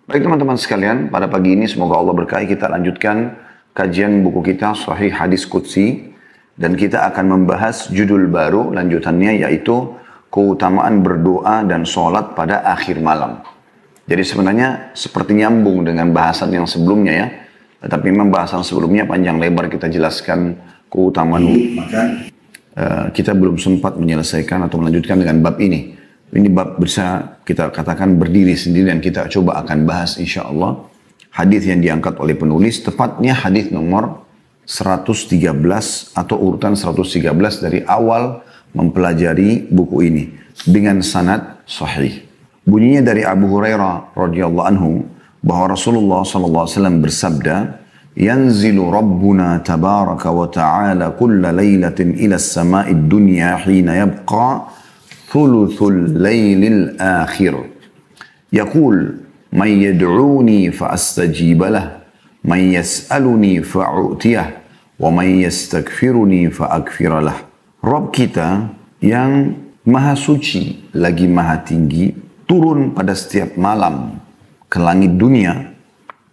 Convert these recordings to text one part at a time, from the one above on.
Baik teman-teman sekalian, pada pagi ini semoga Allah berkahi kita lanjutkan kajian buku kita Sahih Hadis Qudsi, dan kita akan membahas judul baru lanjutannya, yaitu keutamaan berdoa dan sholat pada akhir malam. Jadi sebenarnya seperti nyambung dengan bahasan yang sebelumnya ya, tetapi memang bahasan sebelumnya panjang lebar kita jelaskan keutamaan, maka kita belum sempat menyelesaikan atau melanjutkan dengan bab ini. Ini bab bisa kita katakan berdiri sendiri dan kita coba akan bahas insya Allah hadis yang diangkat oleh penulis, tepatnya hadis nomor 113 atau urutan 113 dari awal mempelajari buku ini dengan sanad sahih. Bunyinya dari Abu Hurairah radhiyallahu anhu bahwa Rasulullah sallallahu alaihi wasallam bersabda, "Yanzilu Rabbuna tabaraka wa ta'ala kulla lailatin ila as-sama'id dunya hina yabqa thuluthul laylil akhir. Yaqul man yad'uni fa astajib lah, man yas'aluni fa u'tiyah, wa man yastaghfiruni fa aghfir lah." Rabb kita yang maha suci lagi maha tinggi turun pada setiap malam ke langit dunia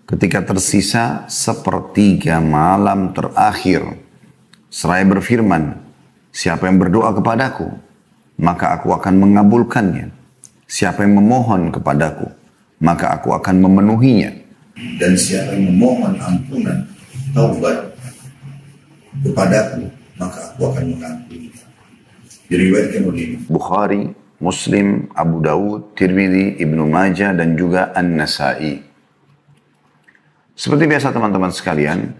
ketika tersisa sepertiga malam terakhir. Seraya berfirman, "Siapa yang berdoa kepadaku, maka aku akan mengabulkannya. Siapa yang memohon kepadaku, maka aku akan memenuhinya. Dan siapa yang memohon ampunan, taubat kepadaku, maka aku akan mengampuni." Diriwayatkan oleh Bukhari, Muslim, Abu Dawud, Tirmidzi, Ibnu Majah, dan juga An-Nasai. Seperti biasa teman-teman sekalian,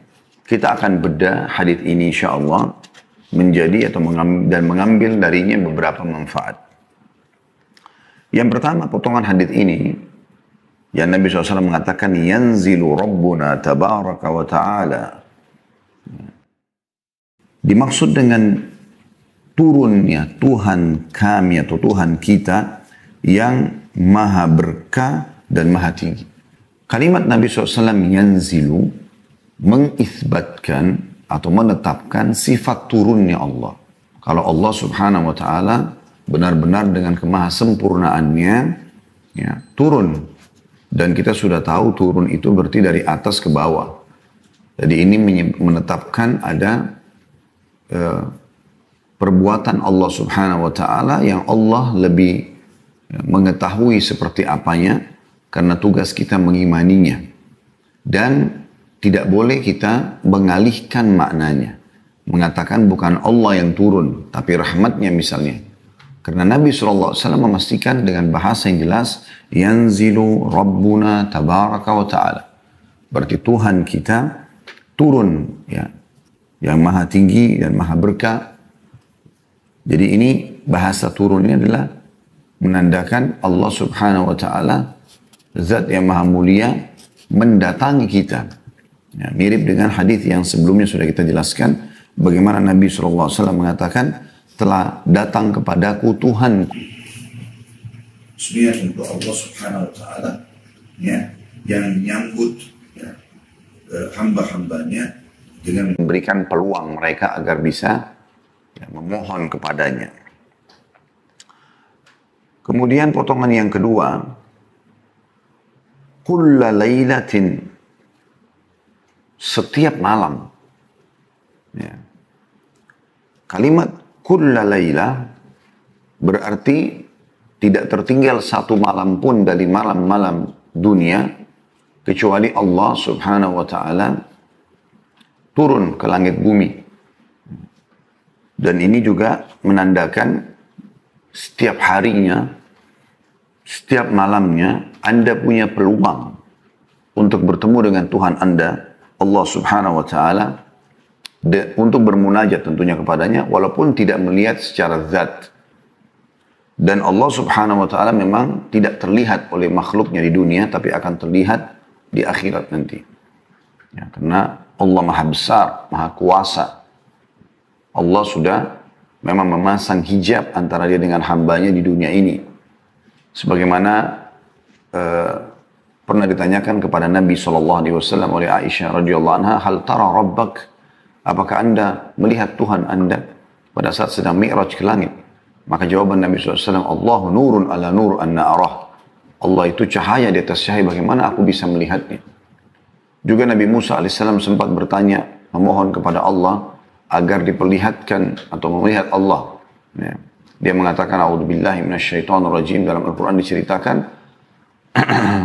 kita akan bedah hadis ini insya Allah menjadi atau mengambil darinya beberapa manfaat. Yang pertama, potongan hadis ini yang Nabi SAW mengatakan, "Yanzilu Rabbuna tabaraka wa ta'ala." Dimaksud dengan turunnya Tuhan kami atau Tuhan kita yang maha berkah dan maha tinggi. Kalimat Nabi SAW yanzilu mengisbatkan atau menetapkan sifat turunnya Allah. Kalau Allah subhanahu wa ta'ala benar-benar dengan kemahasempurnaannya ya, turun. Dan kita sudah tahu turun itu berarti dari atas ke bawah. Jadi ini menetapkan ada perbuatan Allah subhanahu wa ta'ala yang Allah lebih mengetahui seperti apanya, karena tugas kita mengimaninya. Dan tidak boleh kita mengalihkan maknanya. Mengatakan bukan Allah yang turun, tapi rahmatnya misalnya. Karena Nabi SAW memastikan dengan bahasa yang jelas, "Yanzilu Rabbuna tabaraka wa ta'ala." Berarti Tuhan kita turun, ya, yang maha tinggi dan maha berkah. Jadi ini bahasa turun ini adalah menandakan Allah subhanahu wa ta'ala, zat yang maha mulia, mendatangi kita. Ya, mirip dengan hadis yang sebelumnya sudah kita jelaskan, bagaimana Nabi SAW mengatakan, "Telah datang kepadaku Tuhanku." Sebenarnya untuk Allah subhanahu wa ta'ala ya, yang menyambut ya, hamba-hambanya dengan memberikan peluang mereka agar bisa ya, memohon kepadanya. Kemudian potongan yang kedua, kulla lailatin, setiap malam. Ya. Kalimat kulla laila berarti tidak tertinggal satu malam pun dari malam-malam dunia kecuali Allah subhanahu wa ta'ala turun ke langit bumi. Dan ini juga menandakan setiap harinya, setiap malamnya Anda punya peluang untuk bertemu dengan Tuhan Anda, Allah subhanahu wa ta'ala, untuk bermunajat tentunya kepadanya, walaupun tidak melihat secara zat. Dan Allah subhanahu wa ta'ala memang tidak terlihat oleh makhluknya di dunia, tapi akan terlihat di akhirat nanti. Ya, karena Allah maha besar, maha kuasa. Allah sudah memang memasang hijab antara dia dengan hambanya di dunia ini. Sebagaimana pernah ditanyakan kepada Nabi SAW oleh Aisyah radhiyallahu anha, "Hal tara rabbak?" Apakah Anda melihat Tuhan Anda pada saat sedang mi'raj ke langit? Maka jawaban Nabi SAW, "Allahu nurun ala nur anna arah." Allah itu cahaya di atas cahaya, bagaimana aku bisa melihatnya? Juga Nabi Musa alaihissalam sempat bertanya, memohon kepada Allah agar diperlihatkan atau melihat Allah. Ya. Dia mengatakan, A'udzubillahi minasyaitonirrajim, dalam Al-Quran diceritakan,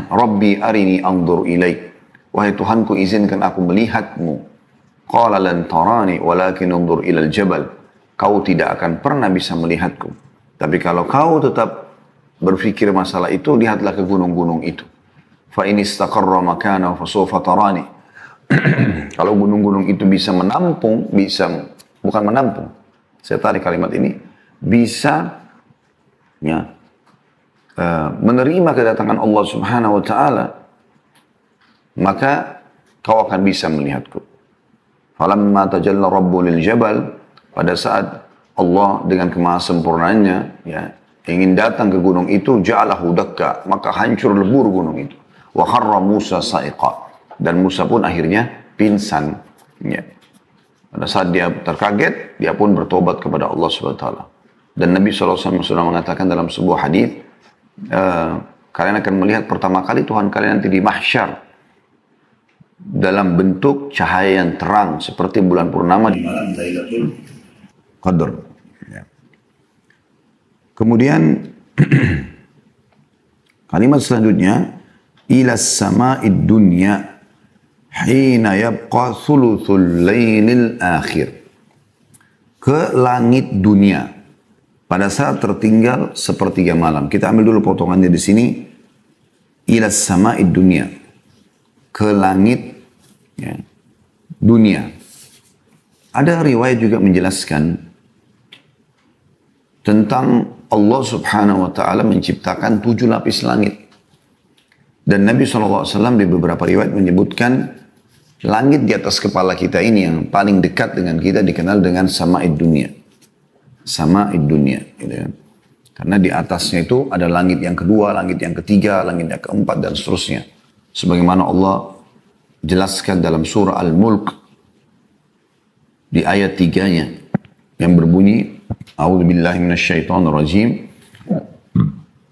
Rabbi arini anzur ilaik. Wahai Tuhanku, izinkan aku melihatmu. Qala lan tarani walakin anzur ilal jabal. Kau tidak akan pernah bisa melihatku. Tapi kalau kau tetap berpikir masalah itu, lihatlah ke gunung-gunung itu. Fa in istaqarra makanahu fasawfa tarani. Kalau gunung-gunung itu bisa menampung, bukan menampung. Saya tarik kalimat ini, bisa ya, menerima kedatangan Allah Subhanahu wa taala, maka kau akan bisa melihatku. Falamma tajalla rabbu lil jabal, pada saat Allah dengan kemahasempurnaannya ya, ingin datang ke gunung itu, ja'alahu dakka, maka hancur lebur gunung itu. Wa kharra Musa sa'iqa, dan Musa pun akhirnya pingsan. Ya. Pada saat dia terkaget, dia pun bertobat kepada Allah Subhanahu wa taala. Dan Nabi SAW sudah mengatakan dalam sebuah hadis, kalian akan melihat pertama kali Tuhan kalian nanti di mahsyar dalam bentuk cahaya yang terang seperti bulan purnama di malam Lailatul Qadar. Ya. Kemudian kalimat selanjutnya, ila sama'id dunya hina yabqa thuluthul lailil akhir, ke langit dunia pada saat tertinggal sepertiga malam. Kita ambil dulu potongannya di sini, ila sama'id dunya, ke langit ya, dunia. Ada riwayat juga menjelaskan tentang Allah Subhanahu wa taala menciptakan 7 lapis langit. Dan Nabi SAW di beberapa riwayat menyebutkan langit di atas kepala kita ini yang paling dekat dengan kita dikenal dengan sama'id dunia. Sama'id dunia, gitu kan. Karena di atasnya itu ada langit yang kedua, langit yang ketiga, langit yang keempat, dan seterusnya. Sebagaimana Allah jelaskan dalam surah Al-Mulk di ayat 3-nya yang berbunyi, A'udzubillahi minasyaitonirrajim,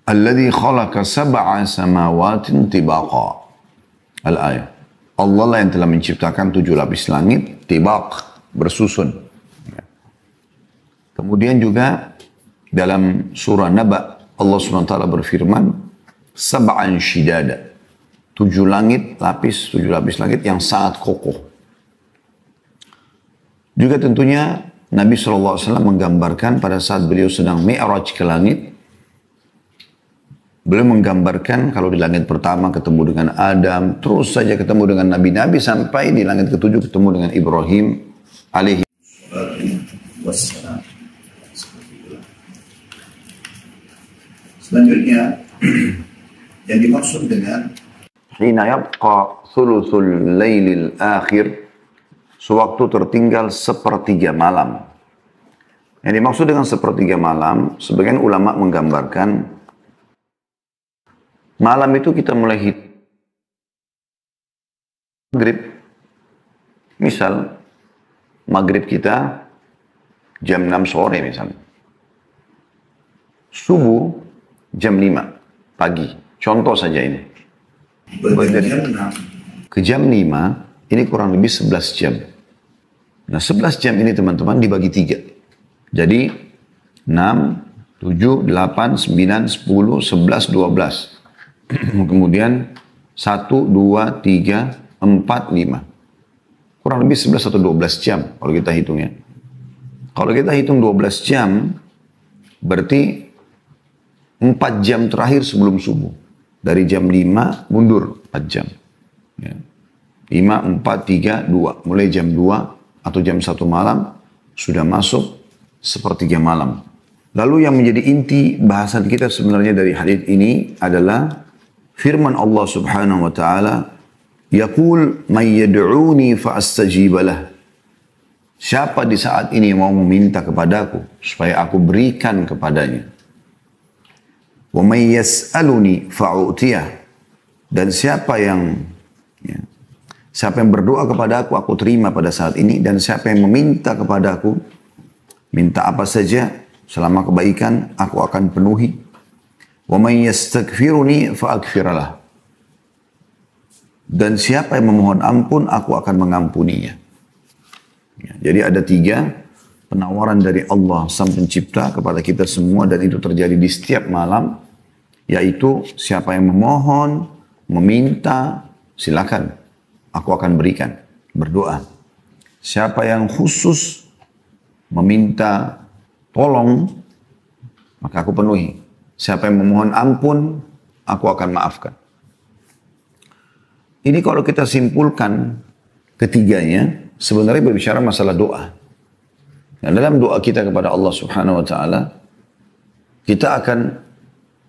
Alladzi khalaqa sab'a samawatin tibaqa. Al-ayat. Allah lah yang telah menciptakan 7 lapis langit, tibaq, bersusun. Kemudian juga dalam surah Naba, Allah SWT berfirman, sab'an shidada. 7 lapis langit yang sangat kokoh. Juga tentunya Nabi SAW menggambarkan pada saat beliau sedang mi'raj ke langit, beliau menggambarkan kalau di langit pertama ketemu dengan Adam, terus saja ketemu dengan nabi-nabi, sampai di langit ketujuh ketemu dengan Ibrahim alaihi wassalam. Selanjutnya yang dimaksud dengan hina yabqa thuluthul lailil akhir, sewaktu tertinggal sepertiga malam. Yang dimaksud dengan sepertiga malam, sebagian ulama menggambarkan malam itu kita mulai maghrib. Misal maghrib kita jam 6 sore misalnya. Subuh jam 5 pagi. Contoh saja ini. Dari ke jam 5 ini kurang lebih 11 jam. Nah 11 jam ini teman-teman dibagi 3. Jadi 6, 7, 8, 9, 10, 11, 12. Kemudian 1, 2, 3, 4, 5. Kurang lebih 11 atau 12 jam kalau kita hitungnya. Kalau kita hitung 12 jam, berarti 4 jam terakhir sebelum subuh. Dari jam 5 mundur 4 jam. Ya. 5, 4, 3, 2. Mulai jam 2 atau jam 1 malam sudah masuk sepertiga malam. Lalu yang menjadi inti bahasan kita sebenarnya dari hadis ini adalah firman Allah Subhanahu wa taala, yaqul may yad'uni fa astajibalah. Siapa di saat ini mau meminta kepadaku supaya aku berikan kepadanya. Wa may yas'aluni fa'utiyah. Dan siapa yang berdoa kepada aku terima pada saat ini. Dan siapa yang meminta kepada aku, minta apa saja selama kebaikan, aku akan penuhi. Wa man yastaghfiruni fa'aghfiralah. Dan siapa yang memohon ampun, aku akan mengampuninya. Ya, jadi ada 3 penawaran dari Allah Sang Pencipta kepada kita semua, dan itu terjadi di setiap malam, yaitu siapa yang memohon, meminta, silakan, aku akan berikan, berdoa. Siapa yang khusus meminta tolong, maka aku penuhi. Siapa yang memohon ampun, aku akan maafkan. Ini kalau kita simpulkan ketiganya, sebenarnya berbicara masalah doa. Dan dalam doa kita kepada Allah Subhanahu wa Ta'ala, kita akan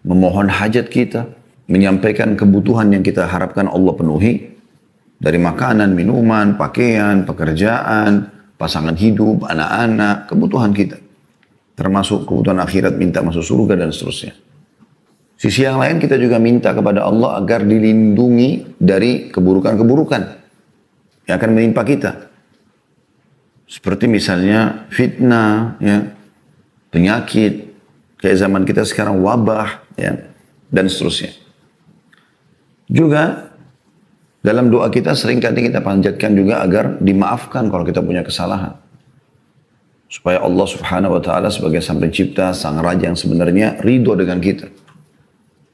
memohon hajat kita, menyampaikan kebutuhan yang kita harapkan Allah penuhi, dari makanan, minuman, pakaian, pekerjaan, pasangan hidup, anak-anak, kebutuhan kita. Termasuk kebutuhan akhirat, minta masuk surga dan seterusnya. Sisi yang lain kita juga minta kepada Allah agar dilindungi dari keburukan-keburukan yang akan menimpa kita. Seperti misalnya fitnah, ya, penyakit, kayak zaman kita sekarang wabah, ya, dan seterusnya. Juga dalam doa kita seringkali kita panjatkan juga agar dimaafkan kalau kita punya kesalahan. Supaya Allah Subhanahu wa Ta'ala sebagai Sang Pencipta, Sang Raja yang sebenarnya ridho dengan kita.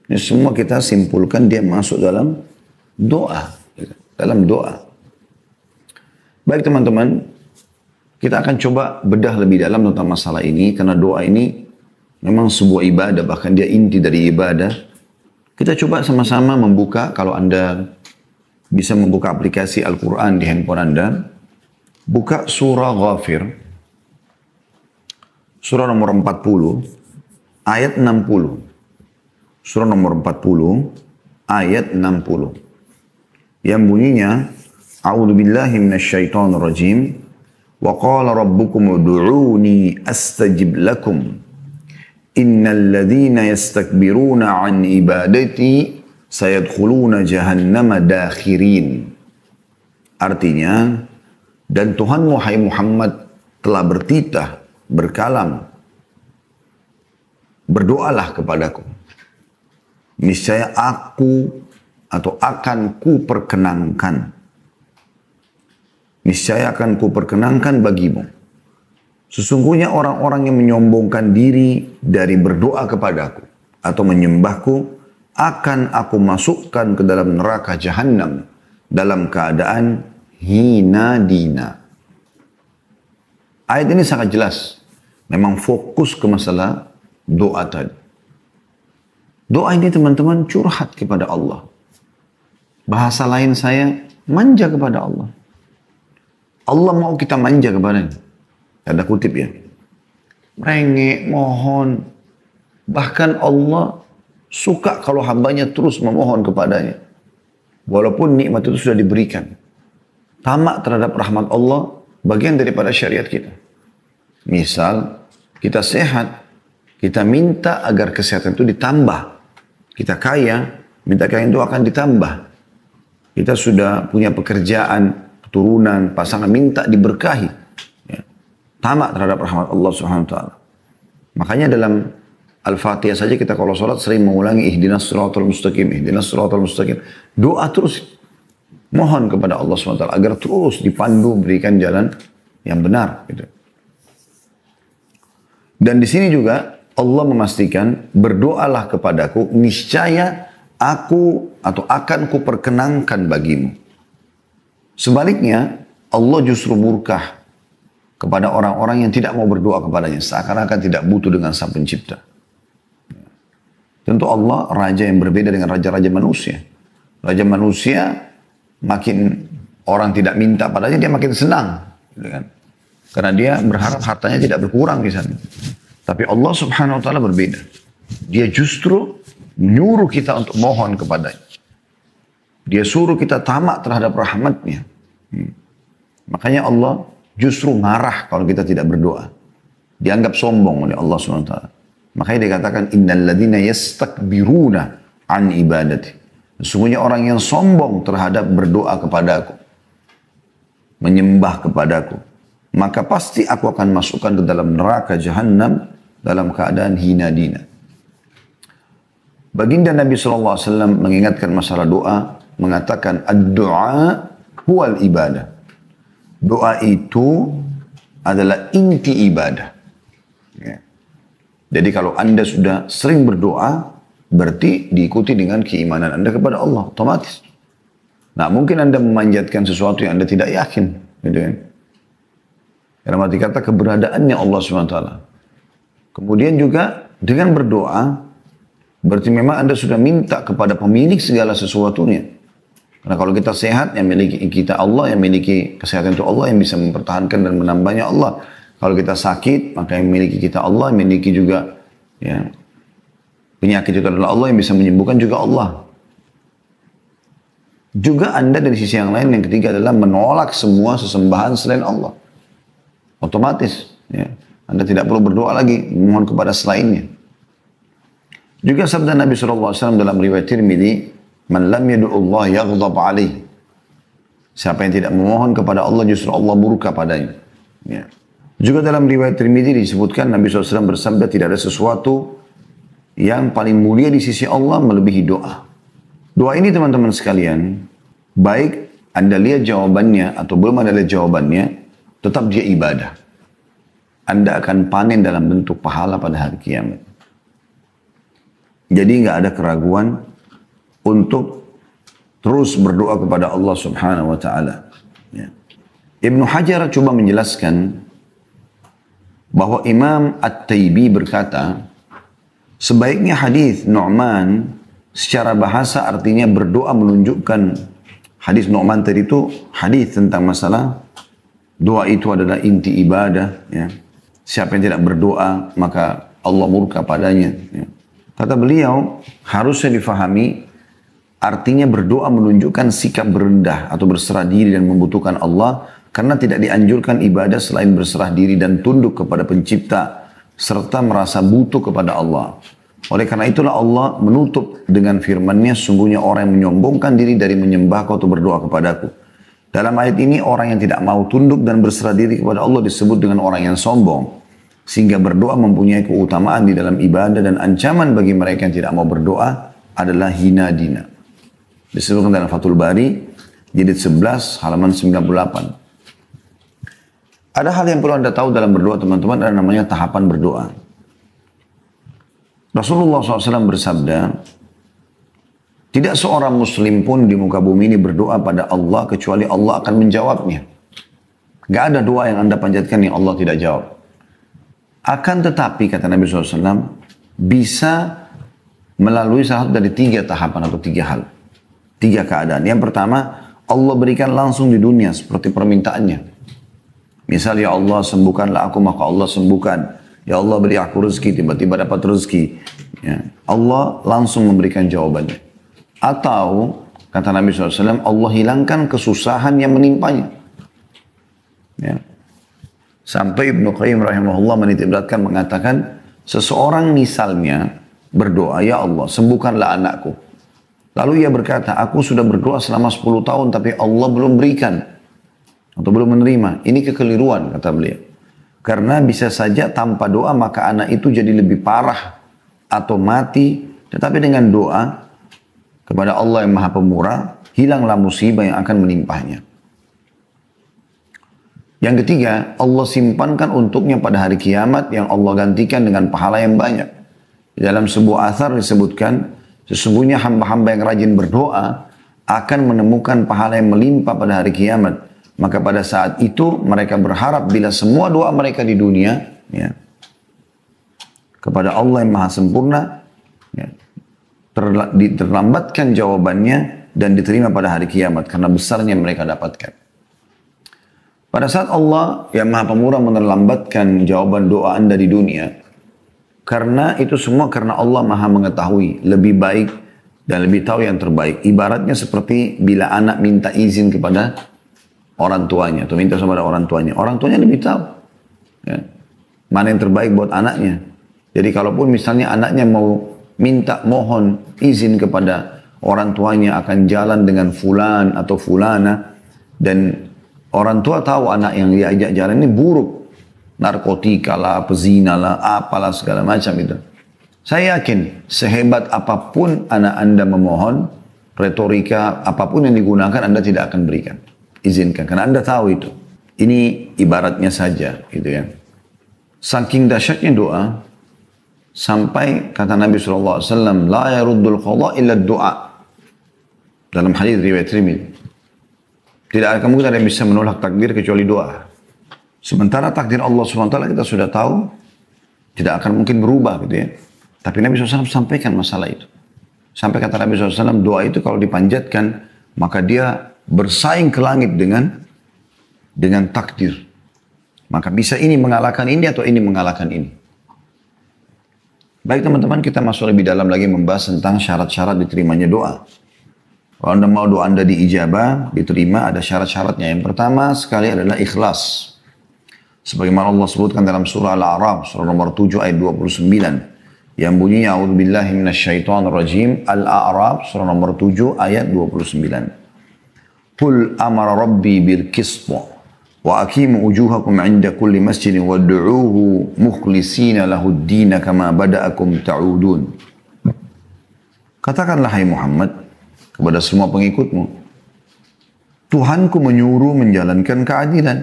Ini semua kita simpulkan dia masuk dalam doa. Dalam doa. Baik teman-teman, kita akan coba bedah lebih dalam tentang masalah ini. Karena doa ini memang sebuah ibadah, bahkan dia inti dari ibadah. Kita coba sama-sama membuka, kalau Anda bisa membuka aplikasi Al-Quran di handphone Anda. Buka surah Ghafir. Surah nomor 40, ayat 60. Surah nomor 40, ayat 60. Yang bunyinya, A'udzubillahi minasyaitonirrajim. Wa qala rabbukum ud'uni astajib lakum. Innal ladzina yastakbiruna an ibadati sayadkhuluna jahannama dakhirin. Artinya, dan Tuhanmu hai Muhammad telah bertitah, berkalam, berdoalah kepadaku. Niscaya aku atau akan ku perkenankan. Niscaya akan ku perkenankan bagimu. Sesungguhnya orang-orang yang menyombongkan diri dari berdoa kepadaku atau menyembahku, akan aku masukkan ke dalam neraka Jahannam dalam keadaan hina dina. Ayat ini sangat jelas. Memang fokus ke masalah doa tadi. Doa ini teman-teman curhat kepada Allah. Bahasa lain saya, manja kepada Allah. Allah mau kita manja kepadanya. Tanda kutip ya. Merengek, mohon. Bahkan Allah suka kalau hambanya terus memohon kepadanya. Walaupun nikmat itu sudah diberikan. Tamak terhadap rahmat Allah, bagian daripada syariat kita. Misal, kita sehat, kita minta agar kesehatan itu ditambah. Kita kaya, minta kaya itu akan ditambah. Kita sudah punya pekerjaan, keturunan, pasangan, minta diberkahi. Ya. Tamak terhadap rahmat Allah Subhanahu wa Ta'ala. Makanya dalam Al-Fatihah saja kita kalau sholat sering mengulangi ihdinas siratal mustaqim, ihdinas siratal mustaqim. Doa terus. Mohon kepada Allah Subhanahu wa Ta'ala agar terus dipandu, berikan jalan yang benar. Gitu. Dan di sini juga Allah memastikan, berdoalah kepadaku, niscaya aku atau akan kuperkenankan bagimu. Sebaliknya, Allah justru murkah kepada orang-orang yang tidak mau berdoa kepadanya, seakan-akan tidak butuh dengan Sang Pencipta. Tentu Allah raja yang berbeda dengan raja-raja manusia. Raja manusia, makin orang tidak minta padanya, dia makin senang. Gitu kan? Karena dia berharap hartanya tidak berkurang di sana. Tapi Allah Subhanahu wa Ta'ala berbeda. Dia justru nyuruh kita untuk mohon kepadanya. Dia suruh kita tamak terhadap rahmatnya. Makanya Allah justru marah kalau kita tidak berdoa. Dianggap sombong oleh Allah Subhanahu wa Ta'ala. Makanya dikatakan, innal ladzina yastakbiruna an ibadati. Sesungguhnya orang yang sombong terhadap berdoa kepadaku, menyembah kepadaku, maka pasti aku akan masukkan ke dalam neraka Jahannam dalam keadaan hina dina. Baginda Nabi SAW mengingatkan masalah doa, mengatakan ad-du'a huwal ibadah. Doa itu adalah inti ibadah. Ya. Jadi kalau Anda sudah sering berdoa, berarti diikuti dengan keimanan Anda kepada Allah, otomatis. Nah, mungkin Anda memanjatkan sesuatu yang Anda tidak yakin, gitu kan? Dalam arti kata keberadaannya Allah SWT. Kemudian juga dengan berdoa, berarti memang Anda sudah minta kepada pemilik segala sesuatunya. Karena kalau kita sehat, yang miliki kita Allah, yang miliki kesehatan itu Allah, yang bisa mempertahankan dan menambahnya Allah. Kalau kita sakit, maka yang miliki kita Allah, yang miliki juga ya, penyakit itu adalah Allah, yang bisa menyembuhkan juga Allah. Juga Anda dari sisi yang lain, yang ketiga adalah menolak semua sesembahan selain Allah. Otomatis, ya. Anda tidak perlu berdoa lagi, memohon kepada selainnya. Juga sabda Nabi SAW dalam riwayat Tirmidzi, "Man lam yad'ullah yaghdab alaih." Siapa yang tidak memohon kepada Allah, justru Allah murka padanya. Ya. Juga dalam riwayat Tirmidzi disebutkan Nabi SAW bersabda, tidak ada sesuatu yang paling mulia di sisi Allah melebihi doa. Doa ini teman-teman sekalian, baik Anda lihat jawabannya atau belum Anda lihat jawabannya, tetap dia ibadah. Anda akan panen dalam bentuk pahala pada hari kiamat. Jadi nggak ada keraguan untuk terus berdoa kepada Allah Subhanahu wa Ta'ala. Ya. Ibnu Hajar coba menjelaskan bahwa Imam At-Taibi berkata, sebaiknya hadis Nu'man secara bahasa artinya berdoa menunjukkan, hadis Nu'man tadi itu hadis tentang masalah doa itu adalah inti ibadah. Ya. Siapa yang tidak berdoa maka Allah murka padanya. Ya. Kata beliau harusnya difahami artinya berdoa menunjukkan sikap berendah atau berserah diri dan membutuhkan Allah, karena tidak dianjurkan ibadah selain berserah diri dan tunduk kepada pencipta serta merasa butuh kepada Allah. Oleh karena itulah Allah menutup dengan firman-Nya, sungguhnya orang yang menyombongkan diri dari menyembahku atau berdoa kepadaku. Dalam ayat ini orang yang tidak mau tunduk dan berserah diri kepada Allah disebut dengan orang yang sombong. Sehingga berdoa mempunyai keutamaan di dalam ibadah, dan ancaman bagi mereka yang tidak mau berdoa adalah hina dina. Disebutkan dalam Fathul Bari, jilid 11, halaman 98. Ada hal yang perlu Anda tahu dalam berdoa teman-teman, ada namanya tahapan berdoa. Rasulullah SAW bersabda, tidak seorang muslim pun di muka bumi ini berdoa pada Allah kecuali Allah akan menjawabnya. Gak ada doa yang Anda panjatkan yang Allah tidak jawab. Akan tetapi, kata Nabi SAW, bisa melalui salah satu dari 3 tahapan atau 3 hal. 3 keadaan. Yang pertama, Allah berikan langsung di dunia seperti permintaannya. Misal, ya Allah sembuhkanlah aku, maka Allah sembuhkan. Ya Allah beri aku rezeki, tiba-tiba dapat rezeki. Ya. Allah langsung memberikan jawabannya. Atau, kata Nabi SAW, Allah hilangkan kesusahan yang menimpanya. Ya. Sampai Ibnu Qayyim rahimahullah menitipberatkan mengatakan, seseorang misalnya berdoa, ya Allah sembuhkanlah anakku. Lalu ia berkata, aku sudah berdoa selama 10 tahun tapi Allah belum berikan atau belum menerima. Ini kekeliruan, kata beliau. Karena bisa saja tanpa doa maka anak itu jadi lebih parah atau mati. Tetapi dengan doa kepada Allah yang Maha Pemurah, hilanglah musibah yang akan menimpahnya. Yang ketiga, Allah simpankan untuknya pada hari kiamat yang Allah gantikan dengan pahala yang banyak. Dalam sebuah athar disebutkan, sesungguhnya hamba-hamba yang rajin berdoa akan menemukan pahala yang melimpah pada hari kiamat. Maka pada saat itu mereka berharap bila semua doa mereka di dunia ya, kepada Allah yang Maha Sempurna ya, terlambatkan jawabannya dan diterima pada hari kiamat karena besarnya mereka dapatkan. Pada saat Allah yang Maha Pemurah menerlambatkan jawaban doa Anda di dunia, karena itu semua karena Allah Maha mengetahui lebih baik dan lebih tahu yang terbaik. Ibaratnya seperti bila anak minta izin kepada orang tuanya atau minta sama orang tuanya. Orang tuanya lebih tahu ya, mana yang terbaik buat anaknya. Jadi kalaupun misalnya anaknya mau minta mohon izin kepada orang tuanya akan jalan dengan fulan atau fulana, dan orang tua tahu anak yang diajak jalan ini buruk, narkotika lah, pezina lah, apalah segala macam itu. Saya yakin sehebat apapun anak Anda memohon, retorika apapun yang digunakan Anda tidak akan berikan. Izinkan, karena Anda tahu itu. Ini ibaratnya saja, gitu ya. Saking dahsyatnya doa, sampai kata Nabi SAW, la yaruddul qadha illa doa. Dalam hadis riwayat Tirmidzi. Tidak akan mungkin ada yang bisa menolak takdir kecuali doa. Sementara takdir Allah SWT kita sudah tahu, tidak akan mungkin berubah gitu ya. Tapi Nabi SAW sampaikan masalah itu. Sampai kata Nabi SAW, doa itu kalau dipanjatkan, maka dia bersaing ke langit dengan takdir. Maka bisa ini mengalahkan ini atau ini mengalahkan ini. Baik teman-teman, kita masuk lebih dalam lagi membahas tentang syarat-syarat diterimanya doa. Kalau Anda mau doa Anda diijabah, diterima, ada syarat-syaratnya. Yang pertama sekali adalah ikhlas. Sebagaimana Allah sebutkan dalam surah Al-A'raf, surah nomor 7 ayat 29. Yang bunyinya, A'udzubillahi minasyaitonirrajim, Al-A'raf, surah nomor 7 ayat 29. Qul amara rabbi bil qisṭa wa aqimu wujuhakum 'inda kulli masjidin wad'uuhu mukhlishina lahud-din kama bada'akum ta'udun. Katakanlah hai Muhammad kepada semua pengikutmu, Tuhanku menyuruh menjalankan keadilan.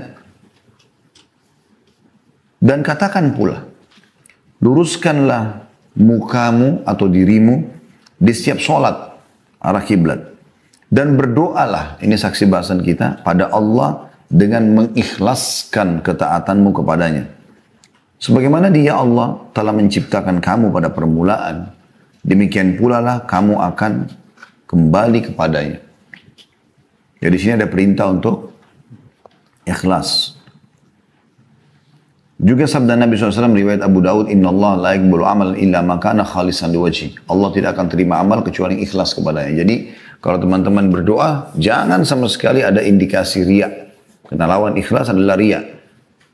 Dan katakan pula, luruskanlah mukamu atau dirimu di setiap sholat arah kiblat. Dan berdoalah, ini saksi bahasan kita, pada Allah dengan mengikhlaskan ketaatanmu kepadanya. Sebagaimana dia Allah telah menciptakan kamu pada permulaan, demikian pula lah kamu akan kembali kepadanya. Jadi di sini ada perintah untuk ikhlas. Juga sabda Nabi SAW riwayat Abu Daud, Inna Allah la yaqbalu amalan illa ma kana khalisan liwajhi. Allah tidak akan terima amal kecuali yang ikhlas kepadanya. Jadi kalau teman-teman berdoa, jangan sama sekali ada indikasi riya. Karena lawan ikhlas adalah riya.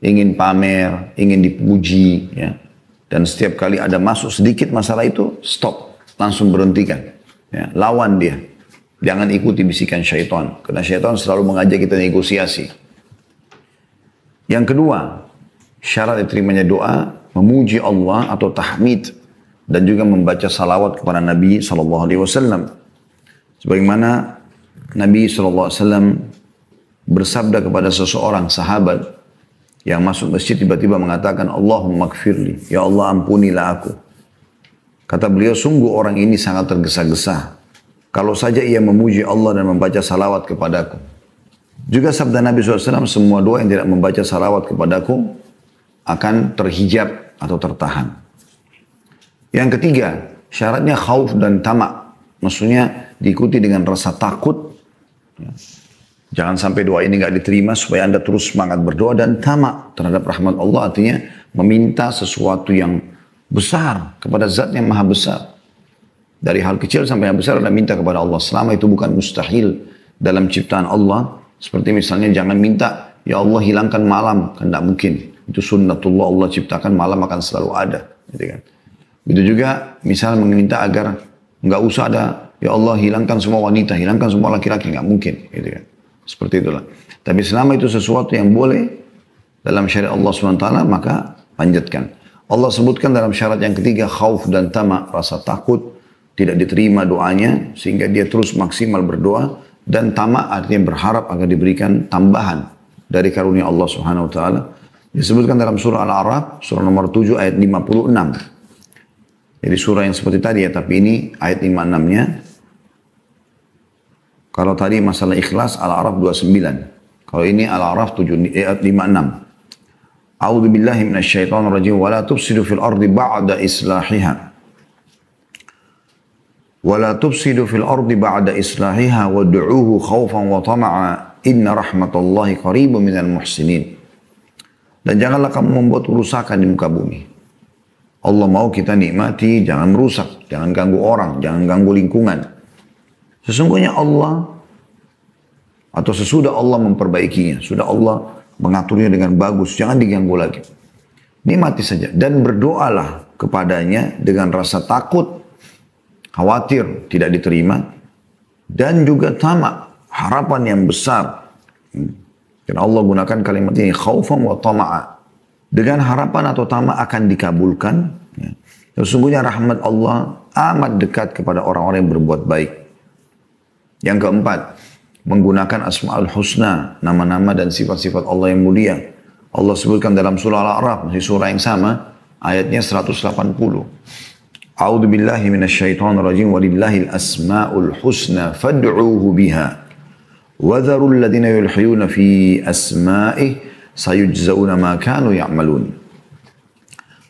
Ingin pamer, ingin dipuji, ya. Dan setiap kali ada masuk sedikit masalah itu, stop, langsung berhentikan. Ya, lawan dia. Jangan ikuti bisikan syaitan. Karena syaitan selalu mengajak kita negosiasi. Yang kedua, syarat diterimanya doa, memuji Allah atau tahmid. Dan juga membaca salawat kepada Nabi SAW. Sebagaimana Nabi SAW bersabda kepada seseorang sahabat yang masuk masjid tiba-tiba mengatakan, Allahumma gfirli, ya Allah ampunilah aku. Kata beliau, sungguh orang ini sangat tergesa-gesa. Kalau saja ia memuji Allah dan membaca salawat kepadaku. Juga sabda Nabi SAW, semua doa yang tidak membaca salawat kepadaku akan terhijab atau tertahan. Yang ketiga, syaratnya khauf dan tamak. Maksudnya diikuti dengan rasa takut. Jangan sampai doa ini nggak diterima supaya Anda terus semangat berdoa dan tamak terhadap rahmat Allah. Artinya meminta sesuatu yang besar kepada zat yang maha besar. Dari hal kecil sampai yang besar Anda minta kepada Allah. Selama itu bukan mustahil dalam ciptaan Allah. Seperti misalnya jangan minta, ya Allah hilangkan malam. Kan tidak mungkin. Itu sunnatullah, Allah ciptakan malam akan selalu ada. Gitu kan. Itu juga misalnya meminta agar nggak usah ada, ya Allah hilangkan semua wanita, hilangkan semua laki-laki. Nggak mungkin. Gitu kan. Seperti itulah. Tapi selama itu sesuatu yang boleh dalam syariat Allah SWT, maka panjatkan. Allah sebutkan dalam syarat yang ketiga, khauf dan tamak, rasa takut, tidak diterima doanya, sehingga dia terus maksimal berdoa, dan tamak artinya berharap agar diberikan tambahan dari karunia Allah SWT. Disebutkan dalam surah Al-A'raf, surah nomor 7 ayat 56. Jadi surah yang seperti tadi ya, tapi ini ayat 56-nya. Kalau tadi masalah ikhlas Al-A'raf 29. Kalau ini Al-A'raf 56. A'udzu billahi minasyaitonir rajim wa la tufsidu fil ardi ba'da islahiha. Wa la tufsidu fil ardi ba'da islahiha wad'uuhu khaufan wa tama'a inna rahmatallahi qaribun minal muhsinin. Dan janganlah kamu membuat kerusakan di muka bumi. Allah mau kita nikmati, jangan merusak, jangan ganggu orang, jangan ganggu lingkungan. Sesungguhnya Allah, atau sesudah Allah memperbaikinya, sudah Allah mengaturnya dengan bagus, jangan diganggu lagi. Nikmati saja. Dan berdoalah kepadanya dengan rasa takut, khawatir tidak diterima, dan juga tamak, harapan yang besar. Karena Allah gunakan kalimat ini, khaufan wa tama'a. Dengan harapan atau tamak akan dikabulkan. Sesungguhnya rahmat Allah amat dekat kepada orang-orang yang berbuat baik. Yang keempat, menggunakan Asma'ul Husna, nama-nama dan sifat-sifat Allah yang mulia. Allah sebutkan dalam surah Al-A'raf, masih surah yang sama, ayatnya 180. A'udzu billahi minasyaitonir rajim, walillahil asma'ul husna fad'uuhu biha. Wa dharul ladzina yulhiyuna fi asma'ihi sayujzauna ma kanu ya'malun.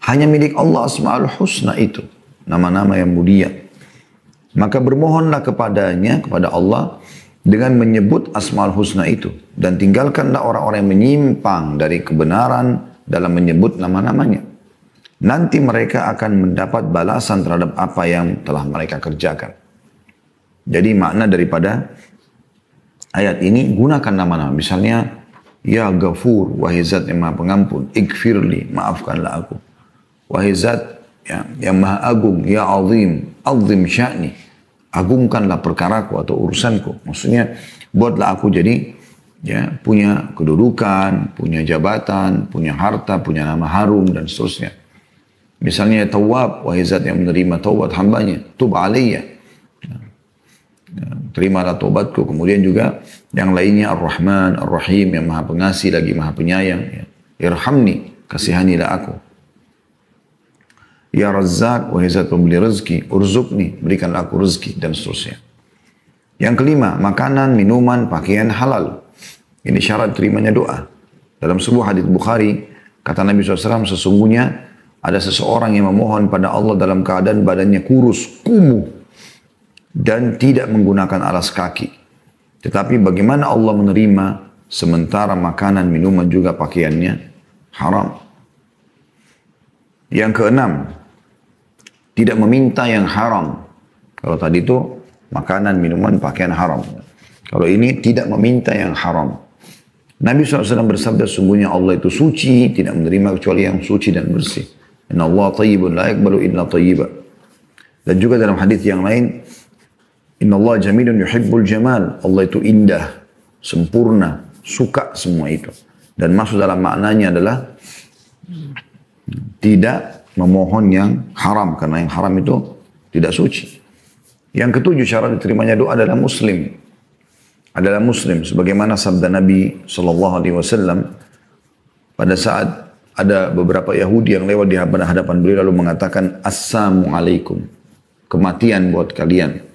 Hanya milik Allah Asma'ul Husna itu, nama-nama yang mulia. Maka bermohonlah kepadanya, kepada Allah, dengan menyebut Asma'ul Husna itu. Dan tinggalkanlah orang-orang yang menyimpang dari kebenaran dalam menyebut nama-namanya. Nanti mereka akan mendapat balasan terhadap apa yang telah mereka kerjakan. Jadi makna daripada ayat ini, gunakan nama-nama. Misalnya, Ya Ghafur, wahai zat yang maha pengampun, Ighfirli, maafkanlah aku. Wahai zat yang maha agung, Ya Azim, Azim sya'ni, agungkanlah perkaraku atau urusanku. Maksudnya, buatlah aku jadi punya kedudukan, punya jabatan, punya harta, punya nama harum, dan seterusnya. Misalnya, Tawwab, wahai zat yang menerima taubat hambanya, Tub alaiya, terimalah taubatku. Kemudian juga yang lainnya, Ar-Rahman, Ar-Rahim, yang maha pengasih lagi maha penyayang. Irhamni, kasihanilah aku. Ya Razzaq, wahai zat pemberi rezeki, Urzukni, berikanlah aku rezeki, dan seterusnya. Yang kelima, makanan, minuman, pakaian halal. Ini syarat terimanya doa. Dalam sebuah hadits Bukhari, kata Nabi SAW, sesungguhnya ada seseorang yang memohon pada Allah dalam keadaan badannya kurus, kumuh, dan tidak menggunakan alas kaki. Tetapi bagaimana Allah menerima sementara makanan, minuman, juga pakaiannya haram. Yang keenam, tidak meminta yang haram. Kalau tadi itu makanan, minuman, pakaian haram. Kalau ini tidak meminta yang haram. Nabi SAW bersabda, sungguhnya Allah itu suci, tidak menerima kecuali yang suci dan bersih. Inna Allah tayyibun la yakbalu illa tayyiba. Dan juga dalam hadis yang lain, Inna Allah jamilun yuhibbul jamal. Allah itu indah, sempurna, suka semua itu. Dan masuk dalam maknanya adalah tidak memohon yang haram, karena yang haram itu tidak suci. Yang ketujuh, syarat diterimanya doa adalah muslim. Adalah muslim, sebagaimana sabda Nabi SAW pada saat ada beberapa Yahudi yang lewat di hadapan beliau lalu mengatakan, Assalamualaikum, kematian buat kalian.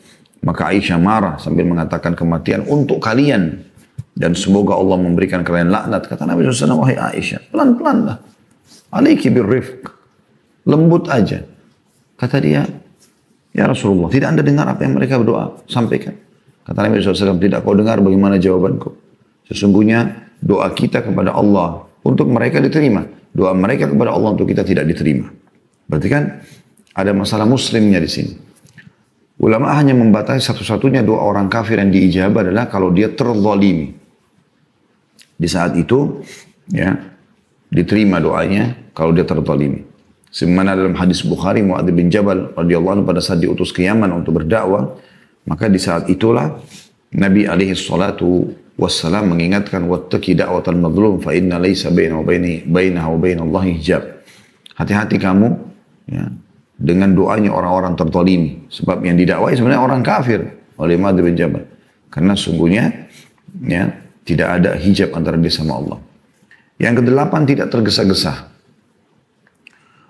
Maka Aisyah marah sambil mengatakan, kematian untuk kalian, dan semoga Allah memberikan kalian laknat. Kata Nabi SAW, wahai Aisyah, pelan-pelan lah, alaiki birrifq, lembut aja. Kata dia, ya Rasulullah, tidak anda dengar apa yang mereka berdoa? Sampaikan. Kata Nabi SAW, tidak kau dengar bagaimana jawabanku? Sesungguhnya doa kita kepada Allah untuk mereka diterima. Doa mereka kepada Allah untuk kita tidak diterima. Berarti kan ada masalah muslimnya di sini. Ulama hanya membatasi satu-satunya doa orang kafir yang diijabah adalah kalau dia terzalimi. Di saat itu, ya, diterima doanya kalau dia terzalimi. Sebagaimana dalam hadis Bukhari, Mu'adz bin Jabal radhiyallahu anhu pada saat diutus ke Yaman untuk berdakwah, maka di saat itulah Nabi alaihi salatu wassalam mengingatkan, wattaqi da'watal mazlum fa inna laysa bainahu wa bainallahi hijab. Hati-hati kamu, ya, dengan doanya orang-orang terzalimi. Sebab yang didakwai sebenarnya orang kafir oleh Mu'adz bin Jabal. Karena sungguhnya, ya, tidak ada hijab antara dia sama Allah. Yang kedelapan, tidak tergesa-gesa.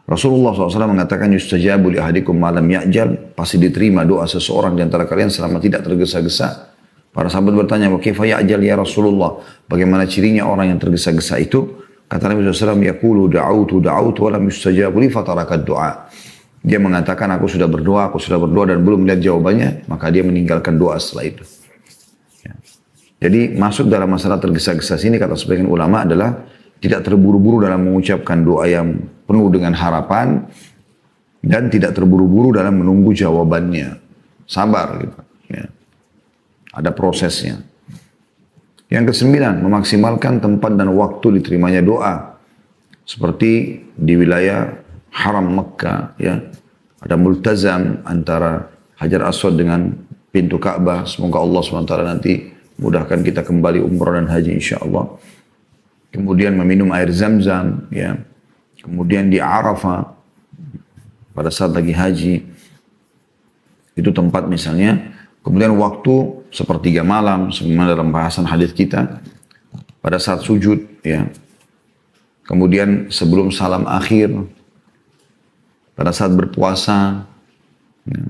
Rasulullah SAW mengatakan, yustajabu li ahadikum malam ya'jal, pasti diterima doa seseorang di antara kalian selama tidak tergesa-gesa. Para sahabat bertanya, wa kaifa ya'jal ya Rasulullah? Bagaimana cirinya orang yang tergesa-gesa itu? Kata Nabi SAW, yaqulu da'autu wa lam yustajabu li fatarakat doa. Dia mengatakan, aku sudah berdoa dan belum melihat jawabannya, maka dia meninggalkan doa setelah itu. Ya. Jadi masuk dalam masalah tergesa-gesa sini, kata sebagian ulama adalah tidak terburu-buru dalam mengucapkan doa yang penuh dengan harapan, dan tidak terburu-buru dalam menunggu jawabannya. Sabar gitu. Ya. Ada prosesnya. Yang kesembilan, memaksimalkan tempat dan waktu diterimanya doa. Seperti di wilayah Haram Mekah, ya, ada multazam antara Hajar Aswad dengan pintu Ka'bah. Semoga Allah SWT nanti mudahkan kita kembali umrah dan haji insyaAllah. Kemudian meminum air Zam-Zam, ya. Kemudian di Arafah, pada saat lagi haji, itu tempat misalnya. Kemudian waktu sepertiga malam, sebagaimana dalam bahasan hadis kita, pada saat sujud, ya. Kemudian sebelum salam akhir, pada saat berpuasa, ya.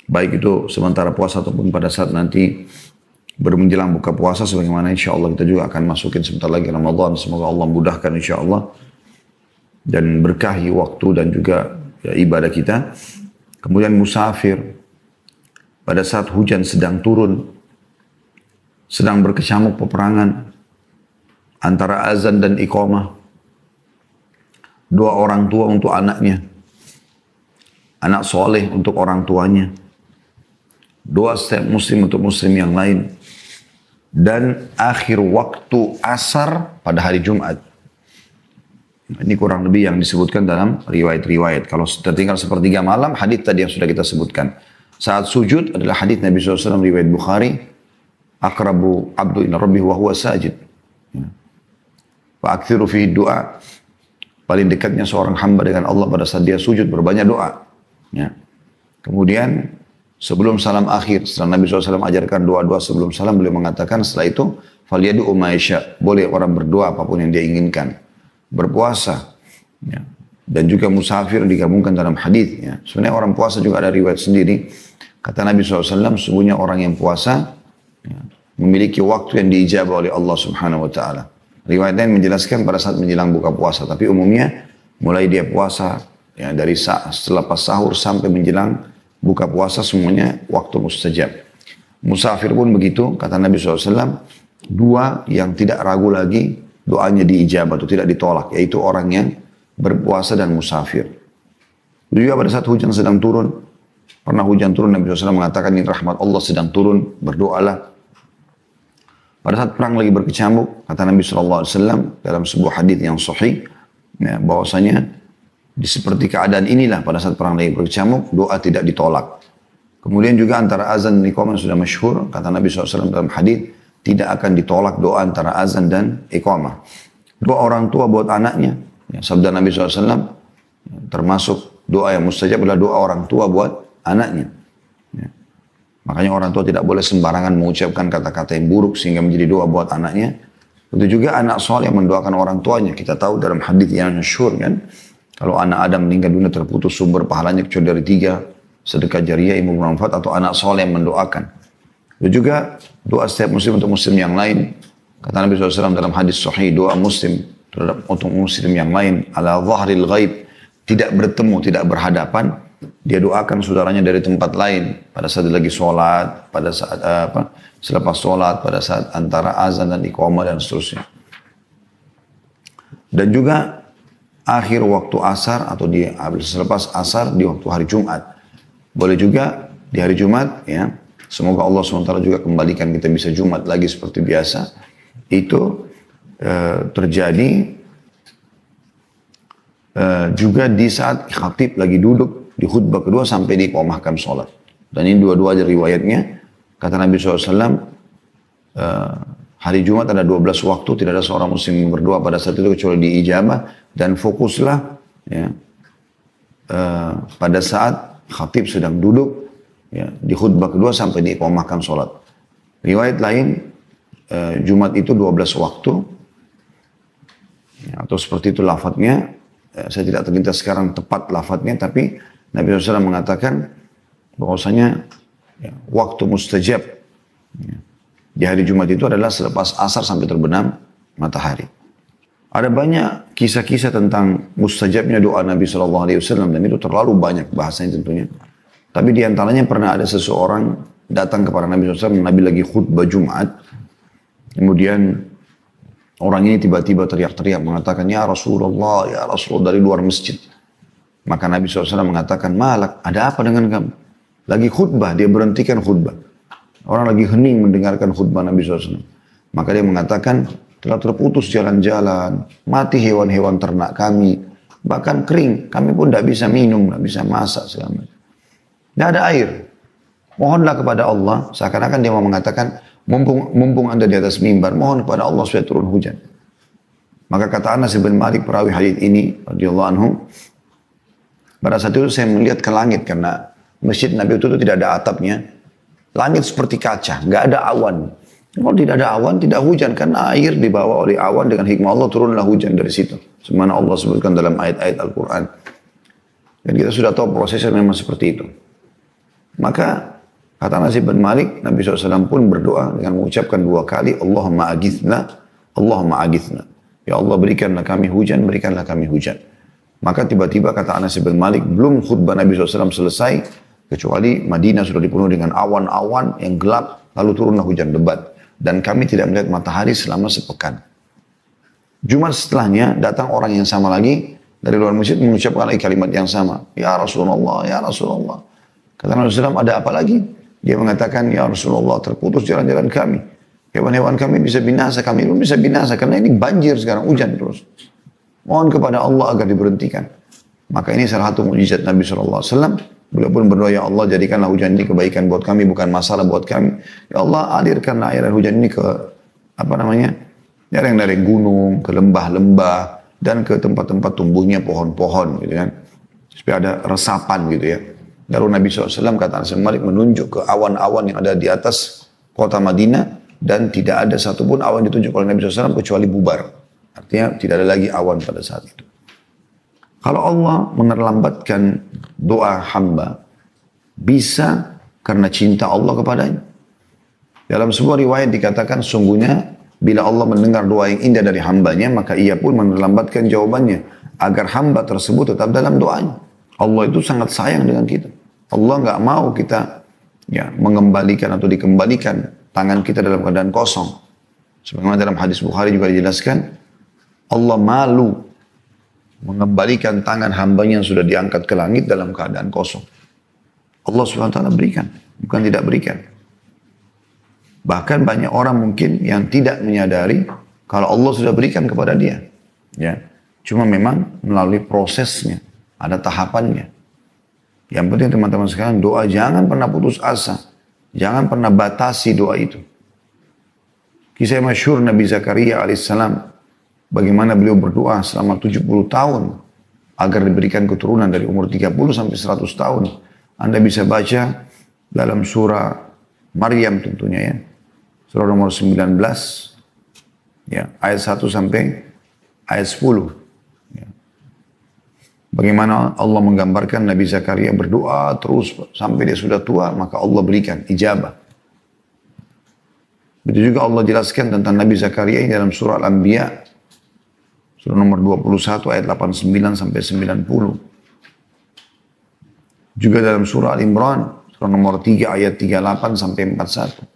Baik itu sementara puasa ataupun pada saat nanti menjelang buka puasa, sebagaimana insya Allah kita juga akan masukin sebentar lagi Ramadan. Semoga Allah mudahkan insya Allah dan berkahi waktu dan juga ya, ibadah kita. Kemudian musafir, pada saat hujan sedang turun, sedang berkecamuk peperangan antara azan dan iqamah, doa orang tua untuk anaknya, anak soleh untuk orang tuanya, doa setiap muslim untuk muslim yang lain, dan akhir waktu asar pada hari Jumat. Ini kurang lebih yang disebutkan dalam riwayat-riwayat. Kalau tertinggal sepertiga malam, hadis tadi yang sudah kita sebutkan. Saat sujud adalah hadis Nabi SAW riwayat Bukhari, akrabu abdu ila rabbih wa huwa sajid. Wa aktsiru fihi doa. Paling dekatnya seorang hamba dengan Allah pada saat dia sujud, berbanyak doa. Ya. Kemudian sebelum salam akhir, setelah Nabi SAW ajarkan doa-doa sebelum salam, beliau mengatakan setelah itu, faliyadu umaisya, boleh orang berdoa apapun yang dia inginkan. Berpuasa, ya. Dan juga musafir digabungkan dalam hadis. Ya. Sebenarnya orang puasa juga ada riwayat sendiri. Kata Nabi SAW, sesungguhnya orang yang puasa ya, memiliki waktu yang diijabah oleh Allah Subhanahu Wa Taala. Riwayat lain menjelaskan pada saat menjelang buka puasa, tapi umumnya mulai dia puasa ya, dari setelah pas sahur sampai menjelang buka puasa semuanya waktu mustajab. Musafir pun begitu, kata Nabi SAW, dua yang tidak ragu lagi doanya diijabah atau tidak ditolak, yaitu orang yang berpuasa dan musafir. Juga pada saat hujan sedang turun, pernah hujan turun, Nabi SAW mengatakan ini rahmat Allah sedang turun, berdoalah. Pada saat perang lagi berkecamuk, kata Nabi SAW dalam sebuah hadis yang sahih, ya, bahwasanya di seperti keadaan inilah pada saat perang lagi berkecamuk, doa tidak ditolak. Kemudian juga antara azan dan iqamah sudah masyhur, kata Nabi SAW dalam hadis, tidak akan ditolak doa antara azan dan iqamah. Doa orang tua buat anaknya, ya, sabda Nabi SAW, termasuk doa yang mustajab adalah doa orang tua buat anaknya. Ya. Makanya orang tua tidak boleh sembarangan mengucapkan kata-kata yang buruk sehingga menjadi doa buat anaknya. Begitu juga anak soleh yang mendoakan orang tuanya. Kita tahu dalam hadis yang masyhur kan, kalau anak Adam meninggal dunia terputus sumber pahalanya kecuali dari tiga, sedekah jariah, ilmu bermanfaat, atau anak soleh yang mendoakan. Itu juga doa setiap muslim untuk muslim yang lain. Kata Nabi SAW dalam hadis sahih, doa muslim terhadap untuk muslim yang lain ala zahril ghaib, tidak bertemu, tidak berhadapan, dia doakan saudaranya dari tempat lain pada saat dia lagi sholat, pada saat selepas sholat, pada saat antara azan dan iqamah dan seterusnya. Dan juga akhir waktu asar atau di selepas asar di waktu hari Jumat. Boleh juga di hari Jumat, ya. Semoga Allah SWT juga kembalikan kita bisa Jumat lagi seperti biasa. Itu terjadi juga di saat khatib lagi duduk di khutbah kedua sampai diiqamahkan sholat. Dan ini dua-dua ada riwayatnya. Kata Nabi SAW, hari Jumat ada 12 waktu, tidak ada seorang muslim yang berdoa pada saat itu kecuali diijabah. Dan fokuslah ya, pada saat khatib sedang duduk ya, di khutbah kedua sampai diiqamahkan sholat. Riwayat lain, Jumat itu 12 waktu, ya, atau seperti itu lafadznya. Saya tidak terlintas sekarang tepat lafadznya, tapi Nabi SAW mengatakan bahwasanya ya, waktu mustajab ya, di hari Jumat itu adalah selepas asar sampai terbenam matahari. Ada banyak kisah-kisah tentang mustajabnya doa Nabi SAW dan itu terlalu banyak bahasanya tentunya. Tapi di antaranya pernah ada seseorang datang kepada Nabi SAW, Nabi lagi khutbah Jumat, kemudian orang ini tiba-tiba teriak-teriak mengatakan, ya Rasulullah dari luar masjid. Maka Nabi SAW mengatakan, malak, ada apa dengan kamu? Lagi khutbah, dia berhentikan khutbah. Orang lagi hening mendengarkan khutbah Nabi SAW. Maka dia mengatakan, telah terputus jalan-jalan, mati hewan-hewan ternak kami, bahkan kering, kami pun tidak bisa minum, tidak bisa masak segala macam. Tidak ada air. Mohonlah kepada Allah, seakan-akan dia mau mengatakan, mumpung anda di atas mimbar, mohon kepada Allah supaya turun hujan. Maka kata Anas bin Malik perawi hadits ini radhiyallahu anhu, Pada saat itu saya melihat ke langit karena masjid Nabi itu tidak ada atapnya. Langit seperti kaca, nggak ada awan. Kalau tidak ada awan, tidak hujan. Karena air dibawa oleh awan dengan hikmah Allah turunlah hujan dari situ. Semana Allah sebutkan dalam ayat-ayat Al-Quran. Dan kita sudah tahu prosesnya memang seperti itu. Maka kata Anas bin Malik, Nabi SAW pun berdoa dengan mengucapkan 2 kali, Allahumma agithna, Allahumma agithna. Ya Allah berikanlah kami hujan, berikanlah kami hujan. Maka tiba-tiba kata Anas bin Malik, belum khutbah Nabi SAW selesai, kecuali Madinah sudah dipenuhi dengan awan-awan yang gelap, lalu turunlah hujan lebat. Dan kami tidak melihat matahari selama sepekan. Jumat setelahnya datang orang yang sama lagi, dari luar masjid mengucapkan lagi kalimat yang sama. Ya Rasulullah, ya Rasulullah. Kata Nabi SAW, ada apa lagi? Dia mengatakan, ya Rasulullah, terputus jalan-jalan kami. Hewan-hewan kami bisa binasa, kami pun bisa binasa. Karena ini banjir sekarang, hujan terus. Mohon kepada Allah agar diberhentikan. Maka ini salah satu mujizat Nabi SAW. Beliau pun berdoa, ya Allah jadikanlah hujan ini kebaikan buat kami, bukan masalah buat kami. Ya Allah alirkanlah air hujan ini ke, dari gunung, ke lembah-lembah, dan ke tempat-tempat tumbuhnya pohon-pohon gitu kan. Supaya ada resapan gitu ya. Lalu Nabi SAW kata Anas bin Malik menunjuk ke awan-awan yang ada di atas kota Madinah, dan tidak ada satupun awan ditunjuk oleh Nabi SAW kecuali bubar. Artinya tidak ada lagi awan pada saat itu. Kalau Allah menerlambatkan doa hamba, bisa karena cinta Allah kepadanya. Dalam sebuah riwayat dikatakan sungguhnya bila Allah mendengar doa yang indah dari hambanya, maka ia pun menerlambatkan jawabannya agar hamba tersebut tetap dalam doanya. Allah itu sangat sayang dengan kita. Allah nggak mau kita mengembalikan atau dikembalikan tangan kita dalam keadaan kosong. Sebagaimana dalam hadis Bukhari juga dijelaskan, Allah malu mengembalikan tangan hambanya yang sudah diangkat ke langit dalam keadaan kosong. Allah SWT berikan, bukan tidak berikan. Bahkan banyak orang mungkin yang tidak menyadari kalau Allah sudah berikan kepada dia. Ya, cuma memang melalui prosesnya, ada tahapannya. Yang penting teman-teman sekalian, doa jangan pernah putus asa. Jangan pernah batasi doa itu. Kisah masyhur Nabi Zakaria alaihissalam, bagaimana beliau berdoa selama 70 tahun agar diberikan keturunan dari umur 30 sampai 100 tahun. Anda bisa baca dalam surah Maryam tentunya ya. Surah nomor 19 ya, ayat 1 sampai ayat 10. Ya. Bagaimana Allah menggambarkan Nabi Zakaria berdoa terus sampai dia sudah tua, maka Allah berikan ijabah. Begitu juga Allah jelaskan tentang Nabi Zakaria ini dalam surah Al-Anbiya, surah nomor 21 ayat 89 sampai 90. Juga dalam surah Al-Imran, surah nomor 3 ayat 38 sampai 41.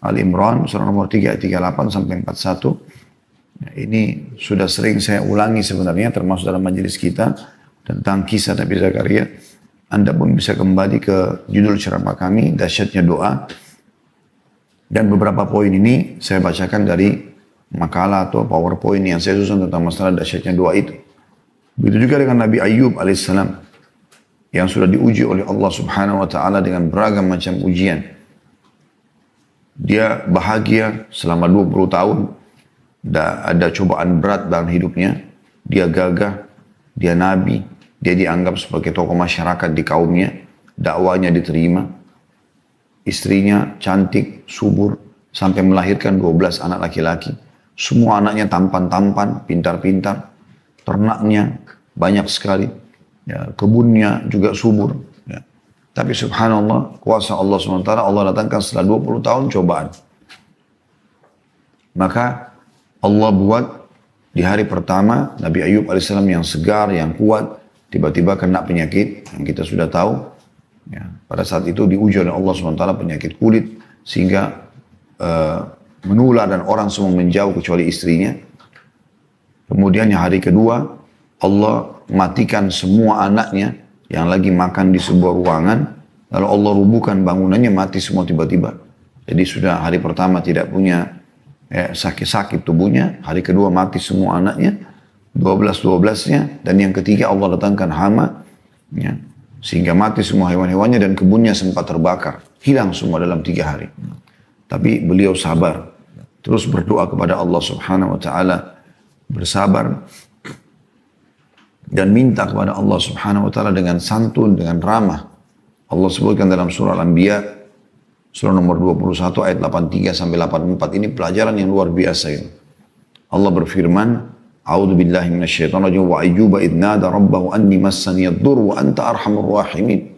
Al-Imran, surah nomor 3 ayat 38 sampai 41. Nah, ini sudah sering saya ulangi sebenarnya, termasuk dalam majelis kita, tentang kisah Nabi Zakaria. Anda pun bisa kembali ke judul ceramah kami, Dahsyatnya Doa. Dan beberapa poin ini saya bacakan dari makalah atau PowerPoint yang saya susun tentang masalah dahsyatnya doa itu. Begitu juga dengan Nabi Ayyub alaihissalam yang sudah diuji oleh Allah Subhanahu wa taala dengan beragam macam ujian. Dia bahagia selama 20 tahun. Ada cobaan berat dalam hidupnya. Dia gagah, dia nabi, dia dianggap sebagai tokoh masyarakat di kaumnya. Dakwanya diterima. Istrinya cantik, subur, sampai melahirkan 12 anak laki-laki. Semua anaknya tampan-tampan, pintar-pintar. Ternaknya banyak sekali. Ya, kebunnya juga subur. Ya. Tapi subhanallah, kuasa Allah SWT, Allah datangkan setelah 20 tahun cobaan. Maka Allah buat di hari pertama, Nabi Ayyub AS yang segar, yang kuat, tiba-tiba kena penyakit yang kita sudah tahu. Ya, pada saat itu diuji oleh Allah SWT penyakit kulit, sehingga menular dan orang semua menjauh kecuali istrinya. Kemudian yang hari kedua, Allah matikan semua anaknya yang lagi makan di sebuah ruangan, lalu Allah rubuhkan bangunannya, mati semua tiba-tiba. Jadi sudah hari pertama tidak punya sakit-sakit tubuhnya, hari kedua mati semua anaknya, 12-12-nya, dan yang ketiga Allah datangkan hama, ya, sehingga mati semua hewan-hewannya dan kebunnya sempat terbakar, hilang semua dalam 3 hari. Tapi beliau sabar, terus berdoa kepada Allah Subhanahu wa taala, bersabar. dan minta kepada Allah Subhanahu wa taala dengan santun, dengan ramah. Allah sebutkan dalam surah Al-Anbiya surah nomor 21 ayat 83 sampai 84, ini pelajaran yang luar biasa ini. Allah berfirman, A'udzu billahi minasyaitonir rajim, wa ayyuba idh nada rabbahu anni massani ad-dur wa anta arhamur rahimin.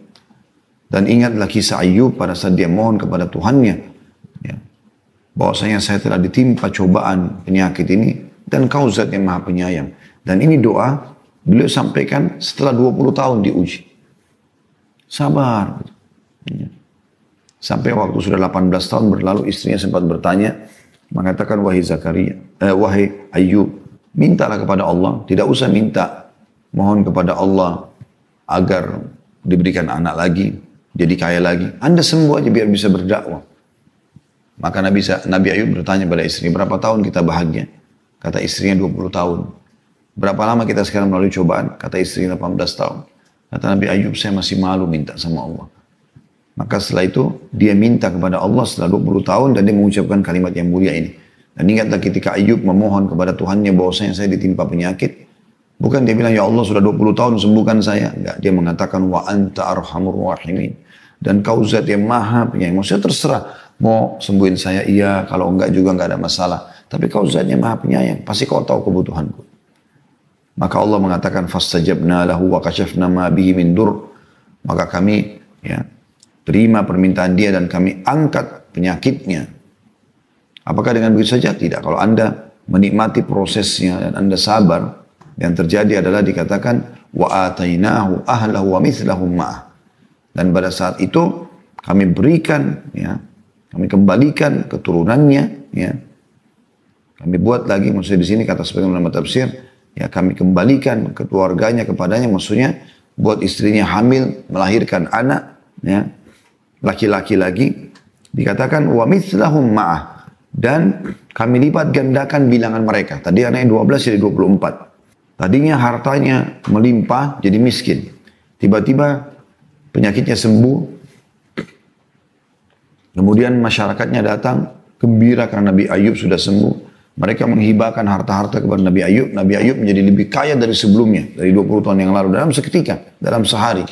Dan ingatlah kisah Ayyub pada saat dia mohon kepada Tuhannya, ya, bahwasanya saya telah ditimpa cobaan penyakit ini dan kau zat yang maha penyayang. Dan ini doa beliau sampaikan setelah 20 tahun diuji. Sabar. Ya. Sampai waktu sudah 18 tahun berlalu, istrinya sempat bertanya, mengatakan, wahai Ayyub, mintalah kepada Allah, tidak usah minta, mohon kepada Allah agar diberikan anak lagi, jadi kaya lagi. Anda sembuh aja biar bisa berdakwah. Maka Nabi Ayub bertanya pada istri, berapa tahun kita bahagia? Kata istrinya 20 tahun. Berapa lama kita sekarang melalui cobaan? Kata istrinya 18 tahun. Kata Nabi Ayub, saya masih malu minta sama Allah. Maka setelah itu dia minta kepada Allah setelah 20 tahun dan dia mengucapkan kalimat yang mulia ini. Dan ingatlah ketika Ayub memohon kepada Tuhannya bahwasanya saya ditimpa penyakit. Bukan dia bilang, ya Allah sudah 20 tahun sembuhkan saya. Enggak, dia mengatakan, wa anta arhamur rahimin. Dan kau zat yang maha penyayang. Maksudnya terserah. Mau sembuhin saya, iya. Kalau enggak juga enggak ada masalah. Tapi kau zat yang maha penyayang. Pasti kau tahu kebutuhanku. Maka Allah mengatakan, fastajabna lahu wa kashafna ma bihi min dur. Maka kami terima permintaan dia dan kami angkat penyakitnya. Apakah dengan begitu saja? Tidak. Kalau Anda menikmati prosesnya dan Anda sabar, yang terjadi adalah dikatakan wa atainahu ahlahu wa mithlahum ma'ah. Dan pada saat itu kami berikan, kami kembalikan keturunannya, kami buat lagi, maksudnya di sini kata sebagian ulama tafsir, kami kembalikan keluarganya kepadanya, maksudnya buat istrinya hamil, melahirkan anak, laki-laki lagi, dikatakan wa mithlahum ma'ah, dan kami lipat gandakan bilangan mereka. Tadi anaknya 12 jadi 24. Tadinya hartanya melimpah jadi miskin. Tiba-tiba penyakitnya sembuh. Kemudian masyarakatnya datang gembira karena Nabi Ayub sudah sembuh. Mereka menghibahkan harta-harta kepada Nabi Ayub. Nabi Ayub menjadi lebih kaya dari sebelumnya, dari 20 tahun yang lalu, dalam seketika, dalam sehari.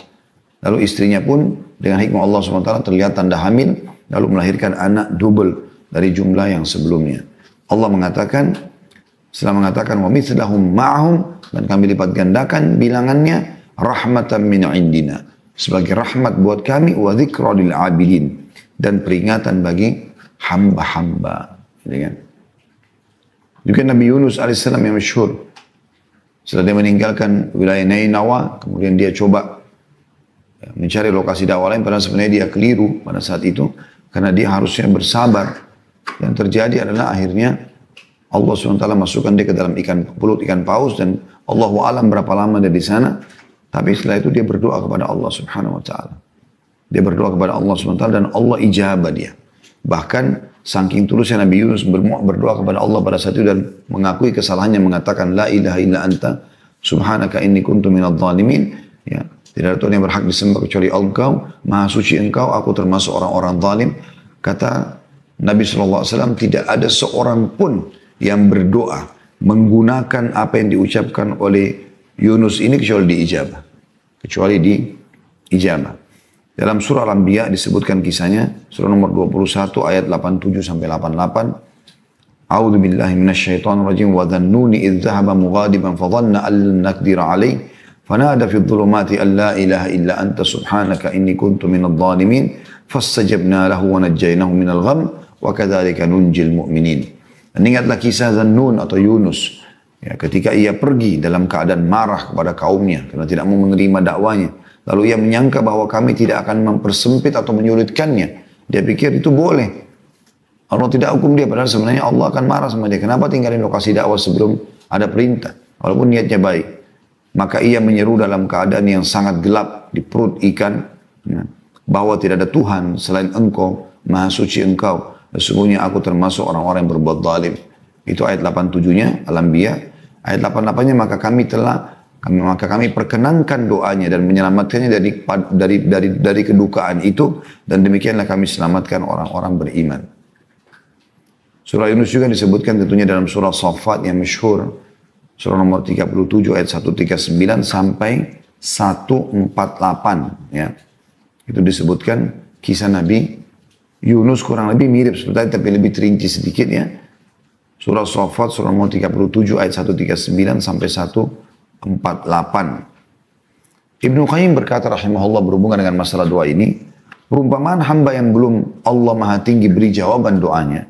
Lalu istrinya pun dengan hikmah Allah SWT terlihat tanda hamil, lalu melahirkan anak double dari jumlah yang sebelumnya. Allah mengatakan, setelah mengatakan wa mithlahum ma'ahum, dan kami lipat gandakan bilangannya, rahmatan min indina, sebagai rahmat buat kami, wa dzikra lil abidin, dan peringatan bagi hamba-hamba. Juga Nabi Yunus alaihissalam yang masyhur, setelah dia meninggalkan wilayah Nainawa, kemudian dia coba mencari lokasi dakwah lain, padahal sebenarnya dia keliru pada saat itu, karena dia harusnya bersabar. Yang terjadi adalah akhirnya Allah SWT masukkan dia ke dalam belut ikan paus, dan Allahu alam berapa lama dia di sana. Tapi setelah itu dia berdoa kepada Allah Subhanahu Wa Taala. Dia berdoa kepada Allah SWT dan Allah ijabah dia. Bahkan saking tulusnya Nabi Yunus berdoa kepada Allah pada saat itu dan mengakui kesalahannya, mengatakan la ilaha illa anta subhanaka inni kuntu minadh dhalimin. Tidak ada Tuhan yang berhak disembah kecuali Engkau, maha suci Engkau, aku termasuk orang-orang zalim. Kata Nabi SAW, tidak ada seorang pun yang berdoa menggunakan apa yang diucapkan oleh Yunus ini kecuali diijabah. Dalam surah Al-Anbiya disebutkan kisahnya, surah nomor 21 ayat 87 sampai 88. A'udzu billahi minasyaitonir rajim, wa dhannuni idz dhahaba mughadiban fa dhanna an lan naqdira alayhi fanada fi dhulumati an la ilaha illa anta subhanaka inni kuntu minadh dhalimin fastajabna lahu wa najjaynahu minal gham wa kadzalika nunjil mu'minin. Dan ingatlah kisah Dhannun atau Yunus, ketika ia pergi dalam keadaan marah kepada kaumnya karena tidak mau menerima dakwanya. Lalu ia menyangka bahwa kami tidak akan mempersempit atau menyulitkannya. Dia pikir itu boleh. Allah tidak hukum dia, padahal sebenarnya Allah akan marah sama dia. Kenapa tinggalin lokasi dakwah sebelum ada perintah? Walaupun niatnya baik. Maka ia menyeru dalam keadaan yang sangat gelap di perut ikan, bahwa tidak ada Tuhan selain Engkau, maha suci Engkau. Sesungguhnya aku termasuk orang-orang yang berbuat zalim. Itu ayat 87-nya Al-Anbiya. Ayat 88-nya maka kami perkenankan doanya dan menyelamatkannya dari kedukaan itu, dan demikianlah kami selamatkan orang-orang beriman. Surah Yunus juga disebutkan tentunya dalam surah Saffat yang masyhur. surah nomor 37 ayat 139 sampai 148 ya. Itu disebutkan kisah Nabi Yunus kurang lebih mirip seperti tapi lebih terinci sedikit ya. Surah Shafat surah nomor 37 ayat 139 sampai 148. Ibnu Qayyim berkata rahimahullah berhubungan dengan masalah doa ini, perumpamaan hamba yang belum Allah Maha Tinggi beri jawaban doanya,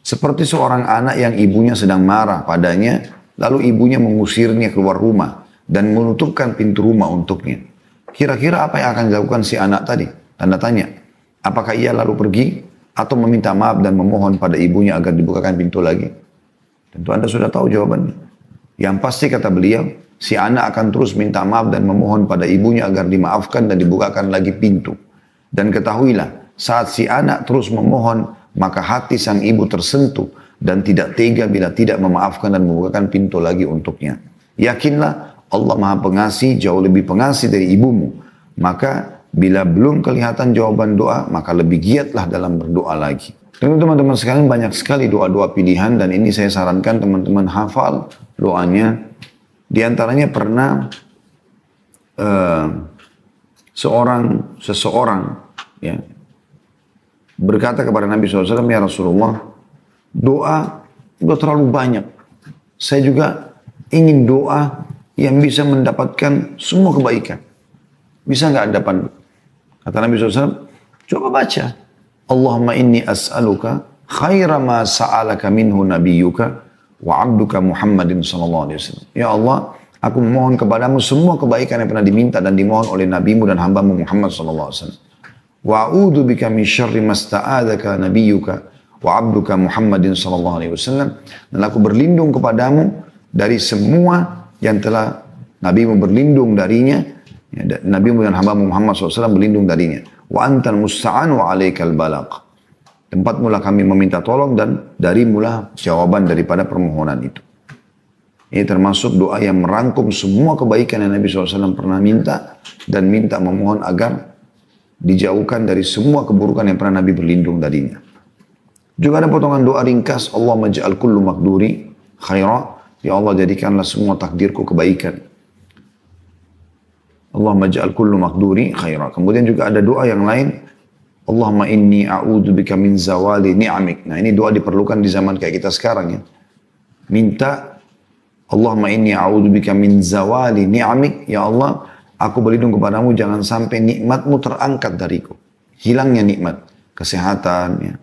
seperti seorang anak yang ibunya sedang marah padanya, lalu ibunya mengusirnya keluar rumah dan menutupkan pintu rumah untuknya. Kira-kira apa yang akan dilakukan si anak tadi? Tanda tanya. Apakah ia lalu pergi atau meminta maaf dan memohon pada ibunya agar dibukakan pintu lagi? Tentu Anda sudah tahu jawabannya. Yang pasti kata beliau, si anak akan terus minta maaf dan memohon pada ibunya agar dimaafkan dan dibukakan lagi pintu. Dan ketahuilah, saat si anak terus memohon, maka hati sang ibu tersentuh dan tidak tega bila tidak memaafkan dan membukakan pintu lagi untuknya. Yakinlah, Allah Maha Pengasih, jauh lebih pengasih dari ibumu. Maka bila belum kelihatan jawaban doa, maka lebih giatlah dalam berdoa lagi. Dan teman-teman sekalian banyak sekali doa-doa pilihan dan ini saya sarankan teman-teman hafal doanya. Di antaranya pernah seseorang ya, berkata kepada Nabi SAW, ya Rasulullah, doa udah terlalu banyak. Saya juga ingin doa yang bisa mendapatkan semua kebaikan. Bisa nggak Anda pandu? Kata Nabi SAW, coba baca. Allahumma inni as'aluka khaira ma sa'alaka minhu nabiyyuka wa abduka Muhammadin sallallahu alaihi wasallam. Ya Allah, aku memohon kepadamu semua kebaikan yang pernah diminta dan dimohon oleh nabimu dan hambamu Muhammad sallallahu alaihi wasallam. Wa a'udzu bika min syarri ma sta'adzaka nabiyyuka wa abduka Muhammadin sallallahu alaihi wasallam. Dan aku berlindung kepadamu dari semua yang telah nabimu berlindung darinya. Ya, Nabi dan hambamu Muhammad SAW berlindung darinya. Wa antal musta'an wa alaikal balaq. Tempat mula kami meminta tolong dan dari mula jawaban daripada permohonan itu. Ini termasuk doa yang merangkum semua kebaikan yang Nabi SAW pernah minta dan minta memohon agar dijauhkan dari semua keburukan yang pernah Nabi berlindung darinya. Juga ada potongan doa ringkas, Allah maj'al kullu makduri khaira. Ya Allah, jadikanlah semua takdirku kebaikan. Allahumma ja'al kullu makduri khaira. Kemudian juga ada doa yang lain. Allahumma inni a'udzubika min zawali ni'amik. Nah ini doa diperlukan di zaman kayak kita sekarang ya. Minta Allahumma inni a'udzubika min zawali ni'amik. Ya Allah, aku berlindung kepadamu jangan sampai nikmatmu terangkat dariku. Hilangnya nikmat. Kesehatan, ya,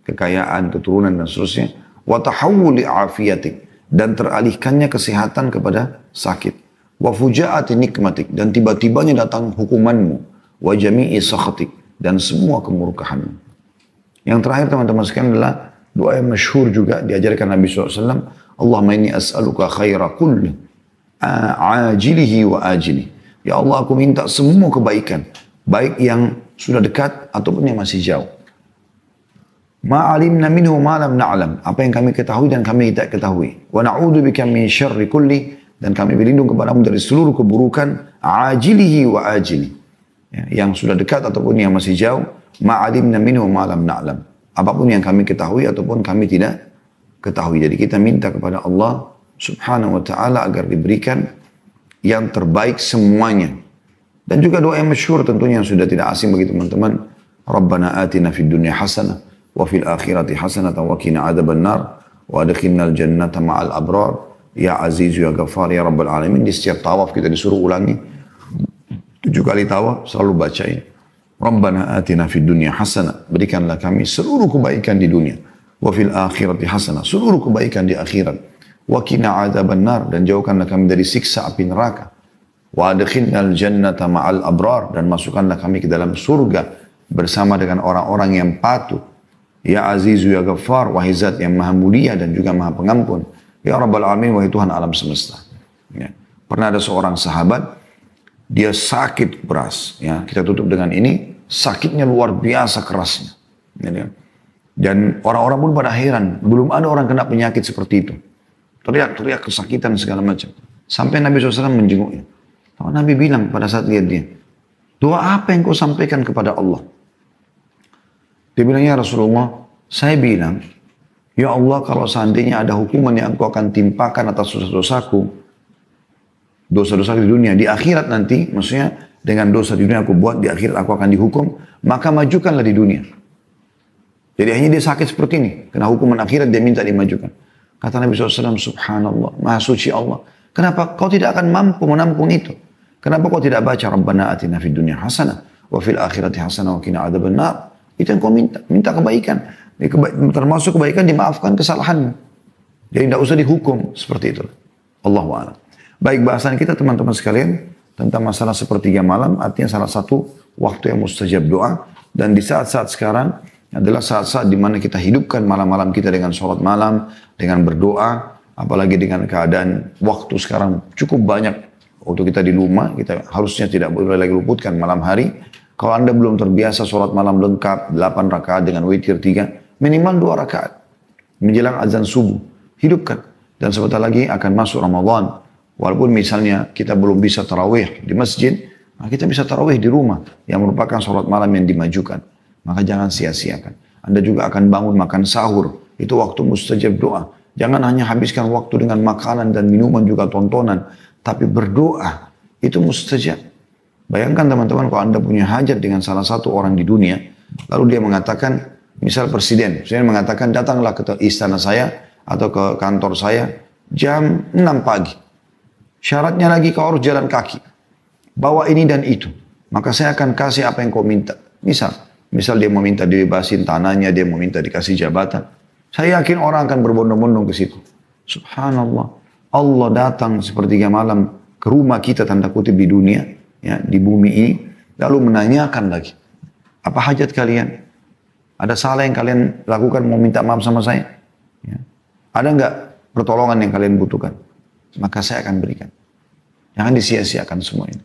kekayaan, keturunan dan seterusnya. Wa tahawuli afiyatik. Dan teralihkannya kesehatan kepada sakit. Wa fujaati nikmatik, dan tiba-tibanya datang hukumanmu, wa jami'i sakhatik, dan semua kemurkahanmu. Yang terakhir teman-teman sekalian adalah doa yang masyhur juga diajarkan Nabi SAW. Allahumma inni as'aluka khaira kulli ajilihi wa ajili. Ya Allah, aku minta semua kebaikan, baik yang sudah dekat ataupun yang masih jauh. Ma'alimna minhu ma lam na'lam, apa yang kami ketahui dan kami tidak ketahui. Wa na'udzubika min syarri kulli, dan kami berlindung kepadamu dari seluruh keburukan ajilihi wa ajili. Ya, yang sudah dekat ataupun yang masih jauh. Ma'alimna minhu ma lam na'lam. Apapun yang kami ketahui ataupun kami tidak ketahui. Jadi kita minta kepada Allah subhanahu wa ta'ala agar diberikan yang terbaik semuanya. Dan juga doa yang masyhur tentunya yang sudah tidak asing bagi teman-teman. Rabbana atina fid dunya hasanah wa fil akhirati hasanah wa qina adzaban nar wa adkhilnal jannata ma'al abrar. Ya Aziz, Ya Ghafar, Ya Rabbal Alamin. Di setiap tawaf kita disuruh ulangi 7 kali tawaf, selalu bacain Rabbana atina fid dunya hasanah, berikanlah kami seluruh kebaikan di dunia, wa fil akhirati hasanah, seluruh kebaikan di akhirat, wa qina adzaban nar, dan jauhkanlah kami dari siksa api neraka, wa adkhilnal jannata ma'al abrar, dan masukkanlah kami ke dalam surga bersama dengan orang-orang yang patuh. Ya Aziz, Ya Ghafar, wahai Zat yang maha mulia dan juga maha pengampun. Ya Rabbal Alamin, wahai Tuhan alam semesta. Ya. Pernah ada seorang sahabat, dia sakit keras. Ya. Kita tutup dengan ini, sakitnya luar biasa kerasnya. Ya. Dan orang-orang pun pada heran, belum ada orang kena penyakit seperti itu. Teriak-teriak kesakitan segala macam. Sampai Nabi SAW menjenguknya. Lalu Nabi bilang pada saat lihat dia, doa apa yang kau sampaikan kepada Allah? Dia bilang, ya Rasulullah, saya bilang, Ya Allah, kalau seandainya ada hukuman yang engkau akan timpakan atas dosa-dosaku, dosa-dosa di dunia, di akhirat nanti, maksudnya dengan dosa di dunia aku buat, di akhirat aku akan dihukum, maka majukanlah di dunia. Jadi hanya dia sakit seperti ini, kena hukuman akhirat dia minta dimajukan. Kata Nabi SAW, subhanallah, maha suci Allah. Kenapa kau tidak akan mampu menampung itu? Kenapa kau tidak baca Rabbana atina fid dunya hasanah wa fil akhirati hasanah wa qina adzabannar? Itu yang kau minta, minta kebaikan. Termasuk kebaikan dimaafkan kesalahanmu. Jadi tidak usah dihukum seperti itu. Allahu a'lam. Baik, bahasan kita teman-teman sekalian tentang masalah sepertiga malam, artinya salah satu waktu yang mustajab doa. Dan di saat-saat sekarang adalah saat-saat di mana kita hidupkan malam-malam kita dengan sholat malam, dengan berdoa, apalagi dengan keadaan waktu sekarang cukup banyak. Waktu kita di rumah, kita harusnya tidak boleh lagi luputkan malam hari. Kalau Anda belum terbiasa sholat malam lengkap, 8 rakaat dengan witir 3, minimal 2 rakaat. Menjelang azan subuh, hidupkan. Dan sebentar lagi akan masuk Ramadan. Walaupun misalnya kita belum bisa tarawih di masjid, nah kita bisa tarawih di rumah, yang merupakan sholat malam yang dimajukan. Maka jangan sia-siakan. Anda juga akan bangun makan sahur. Itu waktu mustajab doa. Jangan hanya habiskan waktu dengan makanan dan minuman juga tontonan. Tapi berdoa, itu mustajab. Bayangkan teman-teman kalau Anda punya hajat dengan salah satu orang di dunia, lalu dia mengatakan, misal presiden mengatakan datanglah ke istana saya atau ke kantor saya jam 6 pagi. Syaratnya lagi kau harus jalan kaki. Bawa ini dan itu. Maka saya akan kasih apa yang kau minta. Misal dia meminta dibebasin tanahnya, dia meminta dikasih jabatan. Saya yakin orang akan berbondong-bondong ke situ. Subhanallah. Allah datang sepertiga malam ke rumah kita tanda kutip di dunia, ya, di bumi ini, lalu menanyakan lagi, apa hajat kalian? Ada salah yang kalian lakukan mau minta maaf sama saya? Ya. Ada enggak pertolongan yang kalian butuhkan? Maka saya akan berikan. Jangan disia-siakan semua ini.